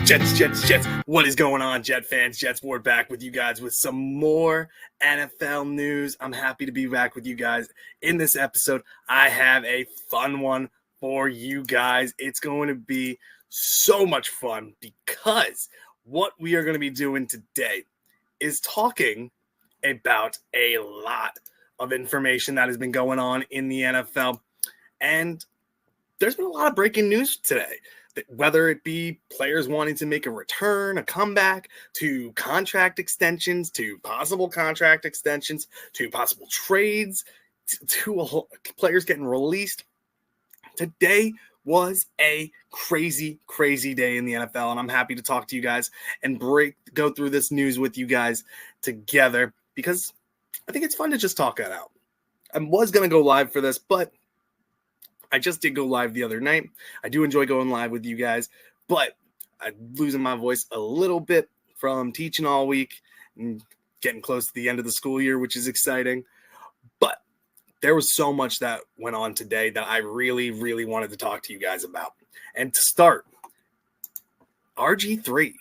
Jets, Jets. What is going on, Jet fans? Jets Ward back with you guys with some more NFL news. I'm happy to be back with you guys in this episode. I have a fun one for you guys. It's going to be so much fun because what we are going to be doing today is talking about a lot of information that has been going on in the NFL. And there's been a lot of breaking news today. Whether it be players wanting to make a return, a comeback, to contract extensions, to possible contract extensions, to possible trades, to players getting released. Today was a crazy, crazy day in the NFL, and I'm happy to talk to you guys and go through this news with you guys together because I think it's fun to just talk it out. I was going to go live for this, but I just did go live the other night. I do enjoy going live with you guys, but I'm losing my voice a little bit from teaching all week and getting close to the end of the school year, which is exciting. But there was so much that went on today that I really, really wanted to talk to you guys about. And to start, RG3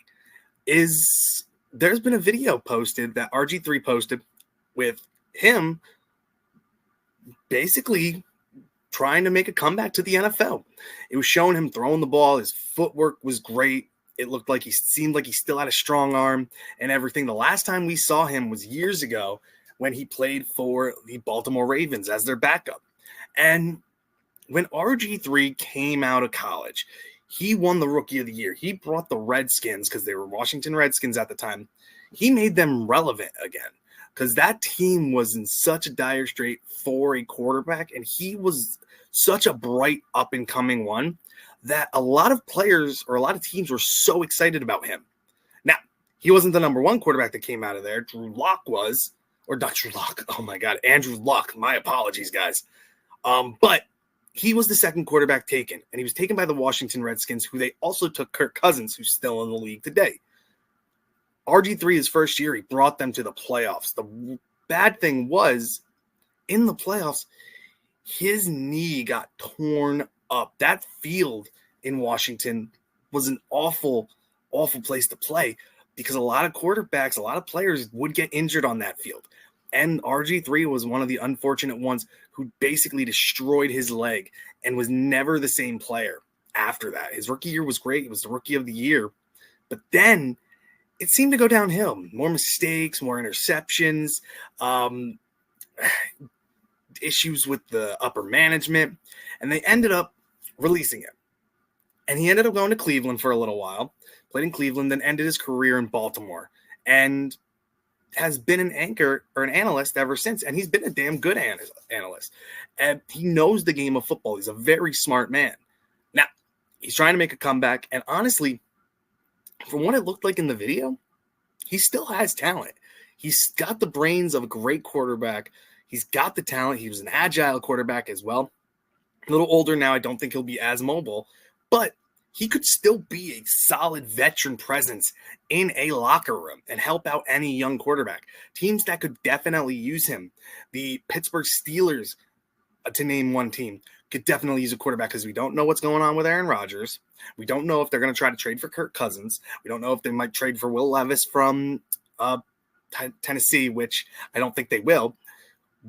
there's been a video posted that RG3 posted with him basically trying to make a comeback to the NFL. It was showing him throwing the ball. His footwork was great. It looked like he seemed like he still had a strong arm and everything. The last time we saw him was years ago when he played for the Baltimore Ravens as their backup. And when RG3 came out of college, he won the Rookie of the Year. He brought the Redskins, because they were Washington Redskins at the time, he made them relevant again, because that team was in such a dire strait for a quarterback, and he was such a bright up-and-coming one that a lot of players or a lot of teams were so excited about him. Now, he wasn't the number one quarterback that came out of there. Drew Lock was, or not Drew Lock. Oh, my God. Andrew Luck. My apologies, guys. But he was the second quarterback taken, and he was taken by the Washington Redskins, who they also took Kirk Cousins, who's still in the league today. RG3, his first year, he brought them to the playoffs. The bad thing was, in the playoffs, his knee got torn up. That field in Washington was an awful, awful place to play because a lot of quarterbacks, a lot of players would get injured on that field. And RG3 was one of the unfortunate ones who basically destroyed his leg and was never the same player after that. His rookie year was great. It was the Rookie of the Year. But then it seemed to go downhill. More mistakes, more interceptions, issues with the upper management, and they ended up releasing him. And he ended up going to Cleveland for a little while, played in Cleveland, then ended his career in Baltimore, and has been an anchor or an analyst ever since. And he's been a damn good analyst. And he knows the game of football. He's a very smart man. Now, he's trying to make a comeback, and honestly, from what it looked like in the video, he still has talent. He's got the brains of a great quarterback. He's got the talent. He was an agile quarterback as well. A little older now. I don't think he'll be as mobile, but he could still be a solid veteran presence in a locker room and help out any young quarterback. Teams that could definitely use him. The Pittsburgh Steelers, to name one team, could definitely use a quarterback because we don't know what's going on with Aaron Rodgers. We don't know if they're going to try to trade for Kirk Cousins. We don't know if they might trade for Will Levis from Tennessee, which I don't think they will.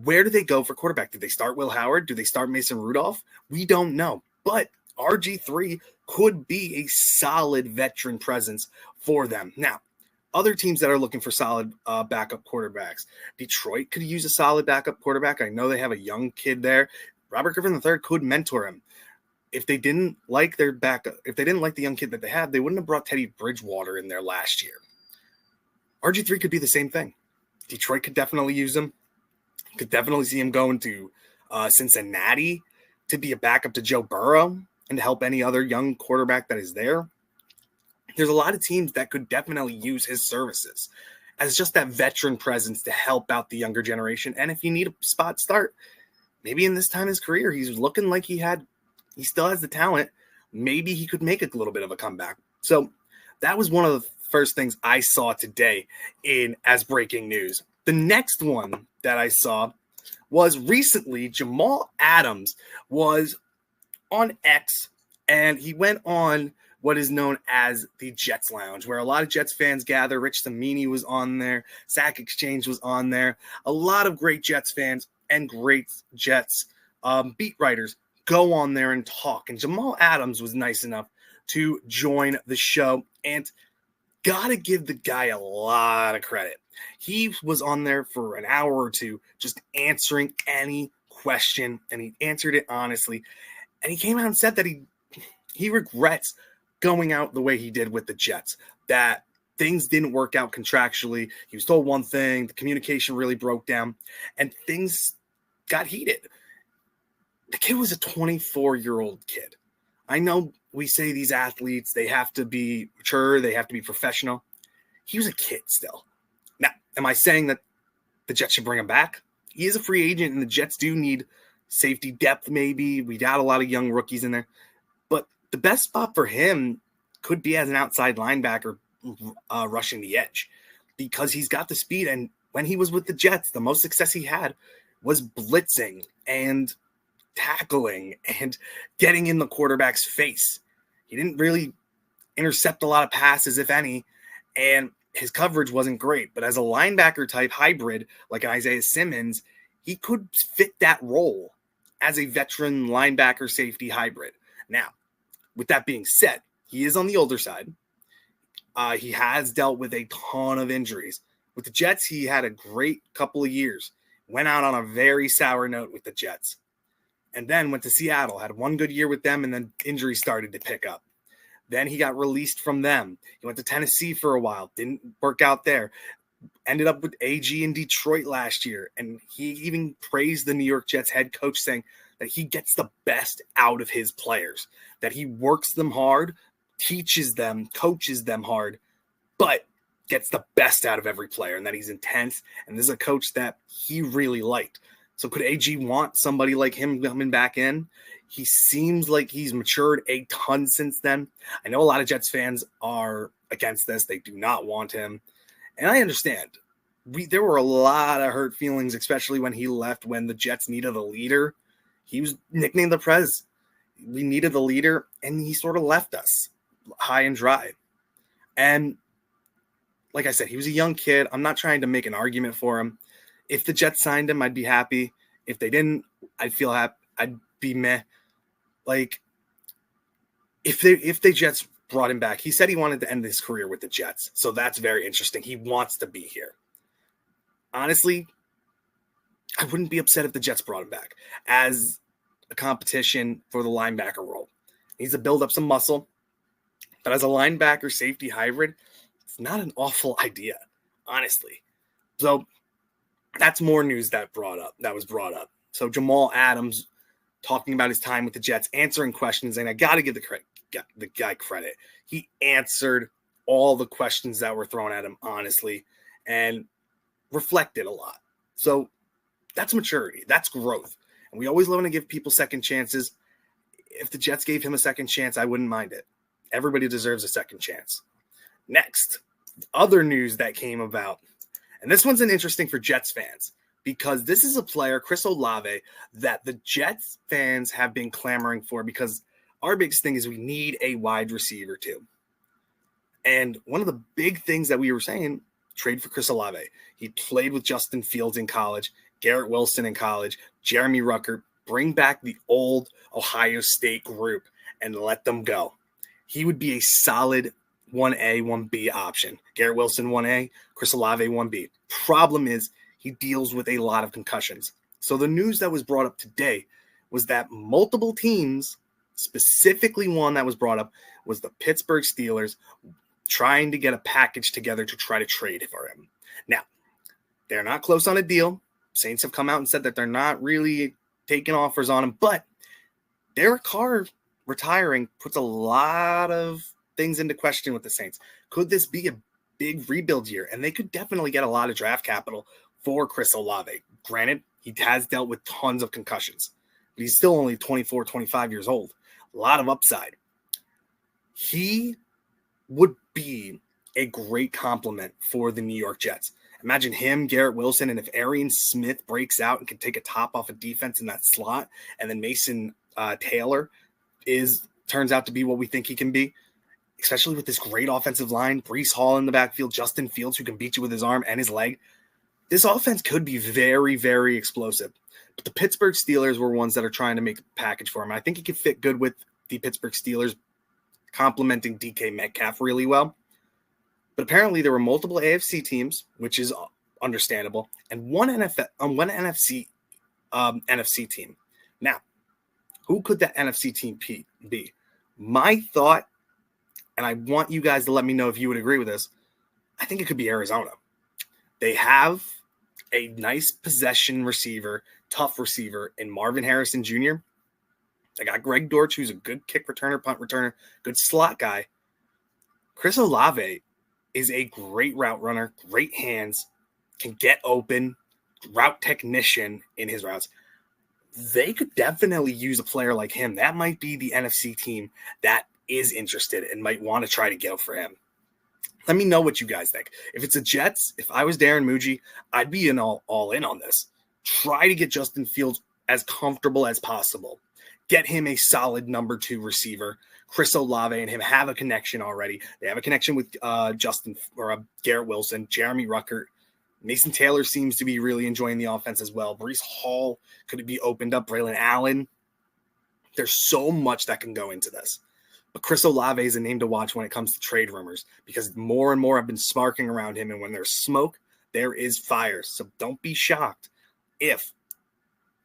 Where do they go for quarterback? Do they start Will Howard? Do they start Mason Rudolph? We don't know. But RG3 could be a solid veteran presence for them. Now, other teams that are looking for solid backup quarterbacks. Detroit could use a solid backup quarterback. I know they have a young kid there. Robert Griffin III could mentor him. If they didn't like their backup, if they didn't like the young kid that they had, they wouldn't have brought Teddy Bridgewater in there last year. RG3 could be the same thing. Detroit could definitely use him. Could definitely see him going to Cincinnati to be a backup to Joe Burrow and to help any other young quarterback that is there. There's a lot of teams that could definitely use his services as just that veteran presence to help out the younger generation. And if you need a spot start, maybe in this time in his career, he's looking like he still has the talent. Maybe he could make a little bit of a comeback. So that was one of the first things I saw today as breaking news. The next one that I saw was recently Jamal Adams was on X, and he went on what is known as the Jets Lounge, where a lot of Jets fans gather. Rich Samini was on there. Sack Exchange was on there. A lot of great Jets fans and great Jets beat writers go on there and talk. And Jamal Adams was nice enough to join the show. And gotta give the guy a lot of credit. He was on there for an hour or two just answering any question, and he answered it honestly. And he came out and said that he regrets going out the way he did with the Jets, that things didn't work out contractually. He was told one thing, the communication really broke down, and things got heated. The kid was a 24-year-old kid. I know we say these athletes, they have to be mature, they have to be professional. He was a kid still. Now, am I saying that the Jets should bring him back? He is a free agent, and the Jets do need safety depth maybe. We got a lot of young rookies in there. But the best spot for him could be as an outside linebacker rushing the edge, because he's got the speed. And when he was with the Jets, the most success he had was blitzing and tackling and getting in the quarterback's face. He didn't really intercept a lot of passes, if any, and his coverage wasn't great. But as a linebacker type hybrid like Isaiah Simmons, he could fit that role as a veteran linebacker safety hybrid. Now, with that being said, he is on the older side. He has dealt with a ton of injuries. With the Jets, he had a great couple of years. Went out on a very sour note with the Jets. And then went to Seattle, had one good year with them, and then injuries started to pick up. Then he got released from them. He went to Tennessee for a while, didn't work out there. Ended up with AG in Detroit last year, and he even praised the New York Jets head coach, saying that he gets the best out of his players, that he works them hard, teaches them, coaches them hard, but gets the best out of every player, and that he's intense. And this is a coach that he really liked. So could AG want somebody like him coming back in? He seems like he's matured a ton since then. I know a lot of Jets fans are against this. They do not want him. And I understand. There were a lot of hurt feelings, especially when he left, when the Jets needed a leader. He was nicknamed the Prez. We needed a leader, and he sort of left us high and dry. And like I said, he was a young kid. I'm not trying to make an argument for him. If the Jets signed him, I'd be happy. If they didn't, I'd feel happy. I'd be meh. Like, if the Jets brought him back, he said he wanted to end his career with the Jets. So that's very interesting. He wants to be here. Honestly, I wouldn't be upset if the Jets brought him back as a competition for the linebacker role. He needs to build up some muscle. But as a linebacker safety hybrid, it's not an awful idea, honestly. So that's more news that was brought up. So Jamal Adams talking about his time with the Jets, answering questions, and I got to give the guy credit. He answered all the questions that were thrown at him honestly and reflected a lot. So that's maturity. That's growth. And we always want to give people second chances. If the Jets gave him a second chance, I wouldn't mind it. Everybody deserves a second chance. Next, other news that came about. And this one's interesting for Jets fans, because this is a player, Chris Olave, that the Jets fans have been clamoring for, because our biggest thing is we need a wide receiver too. And one of the big things that we were saying, trade for Chris Olave. He played with Justin Fields in college, Garrett Wilson in college, Jeremy Ruckert. Bring back the old Ohio State group and let them go. He would be a solid 1A, 1B option. Garrett Wilson 1A, Chris Olave 1B. Problem is he deals with a lot of concussions. So the news that was brought up today was that multiple teams, specifically one that was brought up, was the Pittsburgh Steelers trying to get a package together to try to trade for him. Now, they're not close on a deal. Saints have come out and said that they're not really taking offers on him, but Derek Carr retiring puts a lot of things into question with the Saints. Could this be a big rebuild year? And they could definitely get a lot of draft capital for Chris Olave. Granted, he has dealt with tons of concussions, but he's still only 24, 25 years old. A lot of upside. He would be a great complement for the New York Jets. Imagine him, Garrett Wilson, and if Arian Smith breaks out and can take a top off of defense in that slot, and then Mason Taylor turns out to be what we think he can be, especially with this great offensive line, Breece Hall in the backfield, Justin Fields, who can beat you with his arm and his leg. This offense could be very, very explosive. But the Pittsburgh Steelers were ones that are trying to make a package for him. I think he could fit good with the Pittsburgh Steelers, complementing DK Metcalf really well. But apparently there were multiple AFC teams, which is understandable, and one NFC team. Now, who could that NFC team be? My thought, and I want you guys to let me know if you would agree with this, I think it could be Arizona. They have a nice possession receiver, tough receiver in Marvin Harrison Jr. They got Greg Dortch, who's a good kick returner, punt returner, good slot guy. Chris Olave is a great route runner, great hands, can get open, route technician in his routes. They could definitely use a player like him. That might be the NFC team that is interested and might want to try to go for him. Let me know what you guys think. If it's the Jets, if I was Darren Muji, I'd be all in on this. Try to get Justin Fields as comfortable as possible. Get him a solid number 2 receiver. Chris Olave and him have a connection already. They have a connection with Garrett Wilson, Jeremy Ruckert. Mason Taylor seems to be really enjoying the offense as well. Breece Hall could be opened up. Braylon Allen. There's so much that can go into this. But Chris Olave is a name to watch when it comes to trade rumors, because more and more have been sparking around him. And when there's smoke, there is fire. So don't be shocked if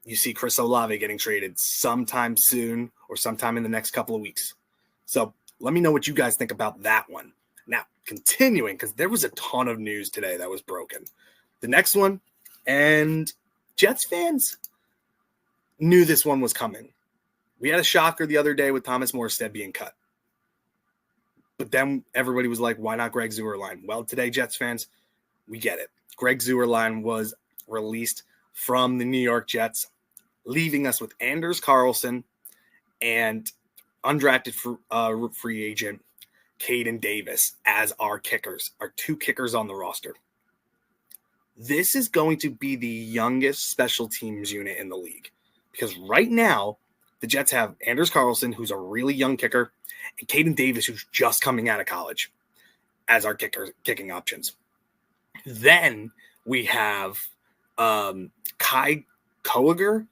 you see Chris Olave getting traded sometime soon or sometime in the next couple of weeks. So let me know what you guys think about that one. Now, continuing, because there was a ton of news today that was broken. The next one, and Jets fans knew this one was coming. We had a shocker the other day with Thomas Morstead being cut. But then everybody was like, why not Greg Zuerlein? Well, today, Jets fans, we get it. Greg Zuerlein was released from the New York Jets, leaving us with Anders Carlson and undrafted free agent Caden Davis as our kickers, our 2 kickers on the roster. This is going to be the youngest special teams unit in the league, because right now the Jets have Anders Carlson, who's a really young kicker, and Caden Davis, who's just coming out of college, as our kicking options. Then we have Kai Koeger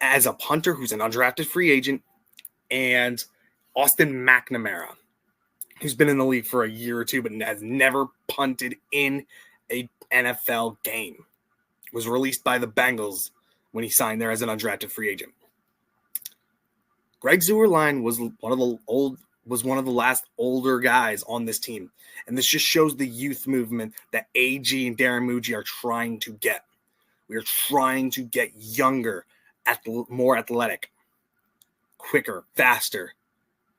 as a punter, who's an undrafted free agent, and Austin McNamara, who's been in the league for a year or 2, but has never punted in a NFL game. Was released by the Bengals when he signed there as an undrafted free agent. Greg Zuerlein was one of the last older guys on this team. And this just shows the youth movement that AG and Darren Muji are trying to get. We are trying to get younger, more athletic, quicker, faster,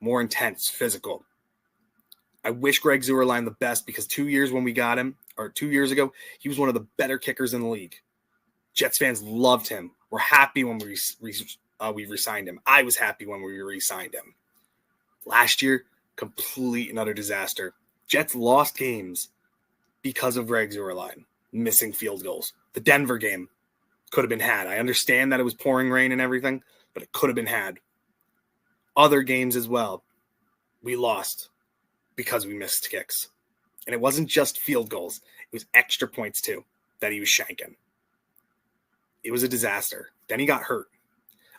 more intense, physical. I wish Greg Zuerlein the best, because 2 years when we got him, or 2 years ago, he was one of the better kickers in the league. Jets fans loved him. We're happy when we re-signed him. I was happy when we re-signed him. Last year, complete and utter disaster. Jets lost games because of Greg Zuerlein missing field goals. The Denver game could have been had. I understand that it was pouring rain and everything, but it could have been had. Other games as well, we lost because we missed kicks. And it wasn't just field goals. It was extra points too that he was shanking. It was a disaster. Then he got hurt.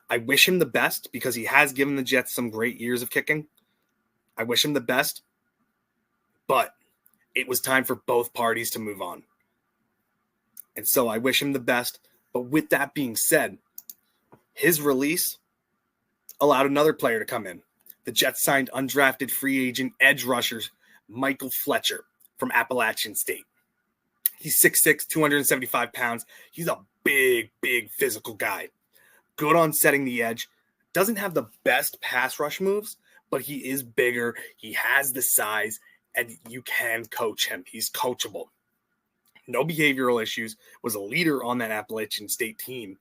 I wish him the best, because he has given the Jets some great years of kicking. I wish him the best, but it was time for both parties to move on. And so I wish him the best. But with that being said, his release allowed another player to come in. The Jets signed undrafted free agent edge rushers Michael Fletcher from Appalachian State. He's 6'6", 275 pounds. He's a big, big physical guy. Good on setting the edge. Doesn't have the best pass rush moves, but he is bigger. He has the size, and you can coach him. He's coachable. No behavioral issues. Was a leader on that Appalachian State team,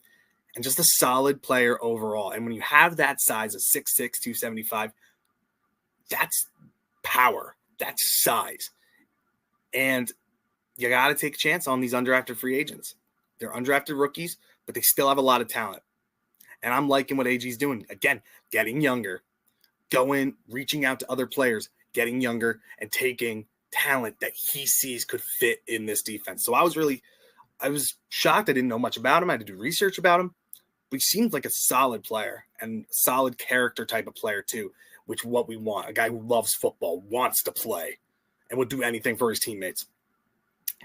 and just a solid player overall. And when you have that size of 6'6", 275, that's power. That's size. And you got to take a chance on these undrafted free agents. They're undrafted rookies, but they still have a lot of talent. And I'm liking what AG's doing. Again, getting younger, reaching out to other players, getting younger and taking talent that he sees could fit in this defense. So I was shocked. I didn't know much about him. I had to do research about him. But he seems like a solid player and solid character type of player too, which what we want. A guy who loves football, wants to play, and would do anything for his teammates.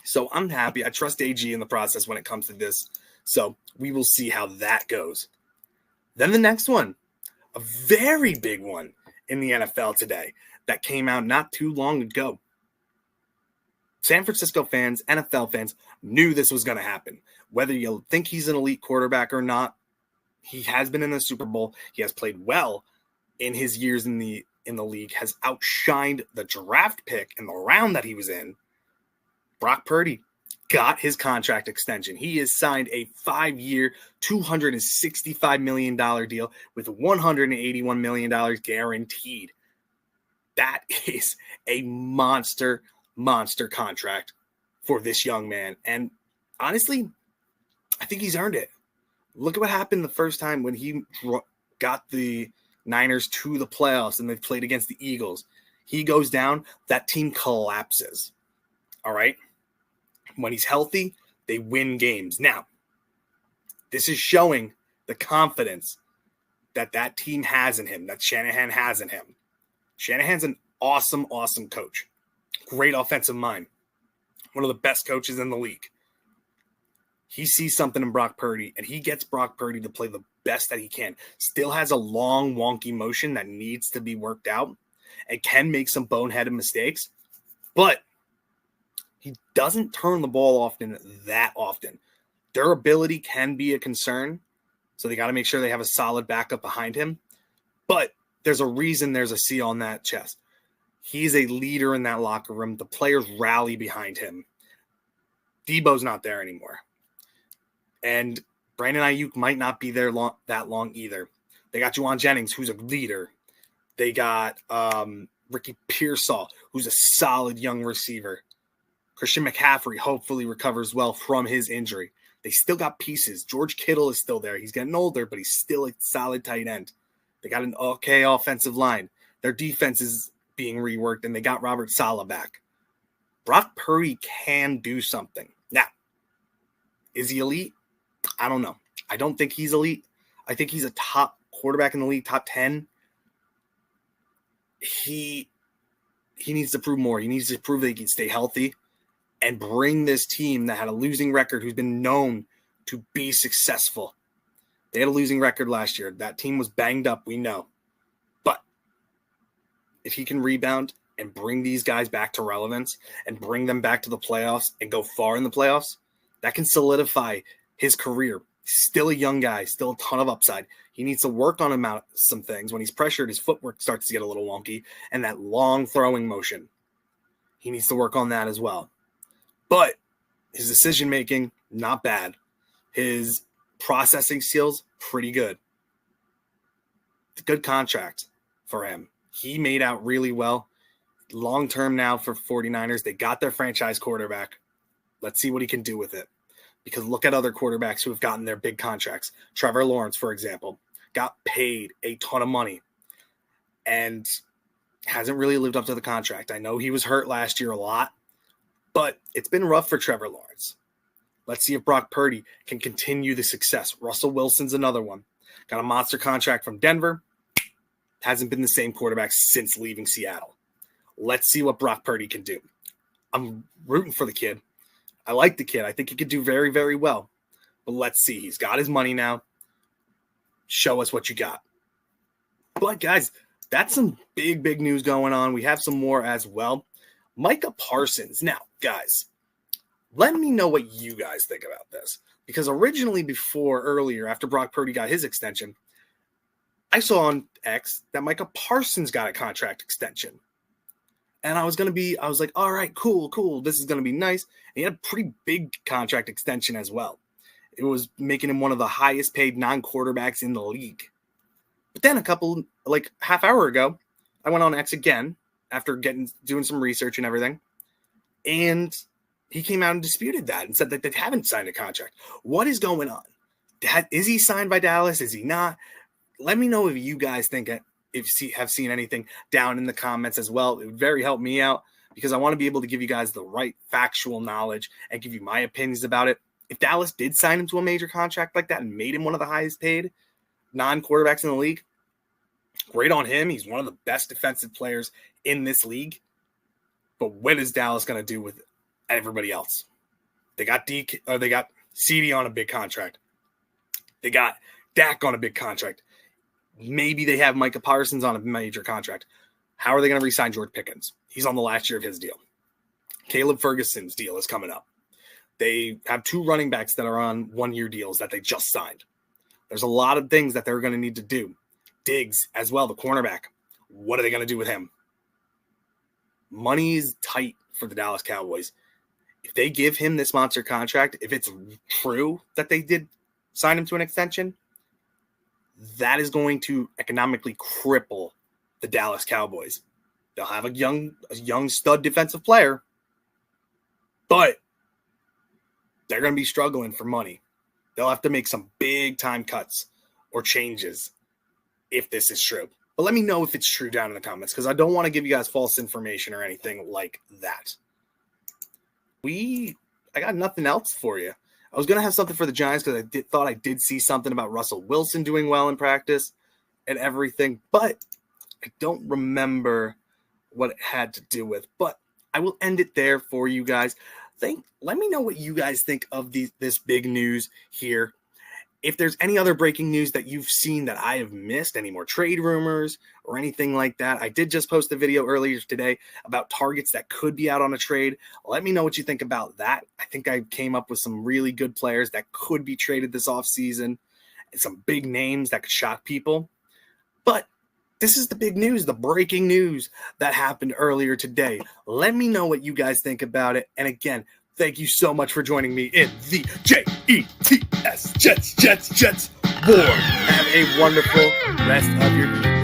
So I'm happy. I trust AG in the process when it comes to this. So we will see how that goes. Then the next one, a very big one in the NFL today that came out not too long ago. San Francisco fans, NFL fans knew this was going to happen. Whether you think he's an elite quarterback or not, he has been in the Super Bowl. He has played well in his years in the league, has outshined the draft pick in the round that he was in. Brock Purdy got his contract extension. He has signed a 5-year, $265 million deal with $181 million guaranteed. That is a monster contract for this young man. And honestly, I think he's earned it. Look at what happened the first time when he got the Niners to the playoffs and they played against the Eagles. He goes down, that team collapses. All right? When he's healthy, they win games. Now, this is showing the confidence that team has in him, that Shanahan has in him. Shanahan's an awesome coach. Great offensive mind. One of the best coaches in the league. He sees something in Brock Purdy, and he gets Brock Purdy to play the best that he can. Still has a long, wonky motion that needs to be worked out and can make some boneheaded mistakes, but he doesn't turn the ball that often. Durability can be a concern, so they got to make sure they have a solid backup behind him, but there's a reason there's a C on that chest. He's a leader in that locker room. The players rally behind him. Debo's not there anymore. And Brandon Ayuk might not be there that long either. They got Juwan Jennings, who's a leader. They got Ricky Pearsall, who's a solid young receiver. Christian McCaffrey hopefully recovers well from his injury. They still got pieces. George Kittle is still there. He's getting older, but he's still a solid tight end. They got an okay offensive line. Their defense is being reworked, and they got Robert Saleh back. Brock Purdy can do something. Now, is he elite? I don't know. I don't think he's elite. I think he's a top quarterback in the league, top 10. He needs to prove more. He needs to prove that he can stay healthy and bring this team that had a losing record, who's been known to be successful. They had a losing record last year. That team was banged up, we know. But if he can rebound and bring these guys back to relevance and bring them back to the playoffs and go far in the playoffs, that can solidify his career. Still a young guy, still a ton of upside. He needs to work on some things. When he's pressured, his footwork starts to get a little wonky, and that long throwing motion. He needs to work on that as well. But his decision-making, not bad. His processing skills, pretty good. It's a good contract for him. He made out really well. Long-term now for 49ers. They got their franchise quarterback. Let's see what he can do with it. Because look at other quarterbacks who have gotten their big contracts. Trevor Lawrence, for example, got paid a ton of money and hasn't really lived up to the contract. I know he was hurt last year a lot, but it's been rough for Trevor Lawrence. Let's see if Brock Purdy can continue the success. Russell Wilson's another one. Got a monster contract from Denver. Hasn't been the same quarterback since leaving Seattle. Let's see what Brock Purdy can do. I'm rooting for the kid. I like the kid. I think he could do very, very well. But let's see. He's got his money now. Show us what you got. But, guys, that's some big news going on. We have some more as well. Micah Parsons. Now, guys, let me know what you guys think about this. Because originally, earlier, after Brock Purdy got his extension, I saw on X that Micah Parsons got a contract extension. And I was like, all right, cool. This is going to be nice. And he had a pretty big contract extension as well. It was making him one of the highest paid non-quarterbacks in the league. But then half hour ago, I went on X again after doing some research and everything. And he came out and disputed that and said that they haven't signed a contract. What is going on? Is he signed by Dallas? Is he not? Let me know if you guys think if you have seen anything down in the comments as well. It would very help me out because I want to be able to give you guys the right factual knowledge and give you my opinions about it. If Dallas did sign him to a major contract like that and made him one of the highest paid non-quarterbacks in the league, great on him. He's one of the best defensive players in this league. But what is Dallas going to do with everybody else? They got CD on a big contract. They got Dak on a big contract. Maybe they have Micah Parsons on a major contract. How are they going to re-sign George Pickens? He's on the last year of his deal. Caleb Ferguson's deal is coming up. They have 2 running backs that are on 1-year deals that they just signed. There's a lot of things that they're going to need to do. Diggs as well, the cornerback. What are they going to do with him? Money is tight for the Dallas Cowboys. If they give him this monster contract, if it's true that they did sign him to an extension, that is going to economically cripple the Dallas Cowboys. They'll have a young stud defensive player, but they're going to be struggling for money. They'll have to make some big-time cuts or changes if this is true. But let me know if it's true down in the comments because I don't want to give you guys false information or anything like that. I got nothing else for you. I was going to have something for the Giants because I thought I did see something about Russell Wilson doing well in practice and everything, but I don't remember what it had to do with. But I will end it there for you guys. Let me know what you guys think of this big news here. If there's any other breaking news that you've seen that I have missed, any more trade rumors or anything like that, I did just post a video earlier today about targets that could be out on a trade. Let me know what you think about that. I think I came up with some really good players that could be traded this offseason and some big names that could shock people. But this is the big news, the breaking news that happened earlier today. Let me know what you guys think about it. And again, thank you so much for joining me in the JETS Jets War. Have a wonderful rest of your day.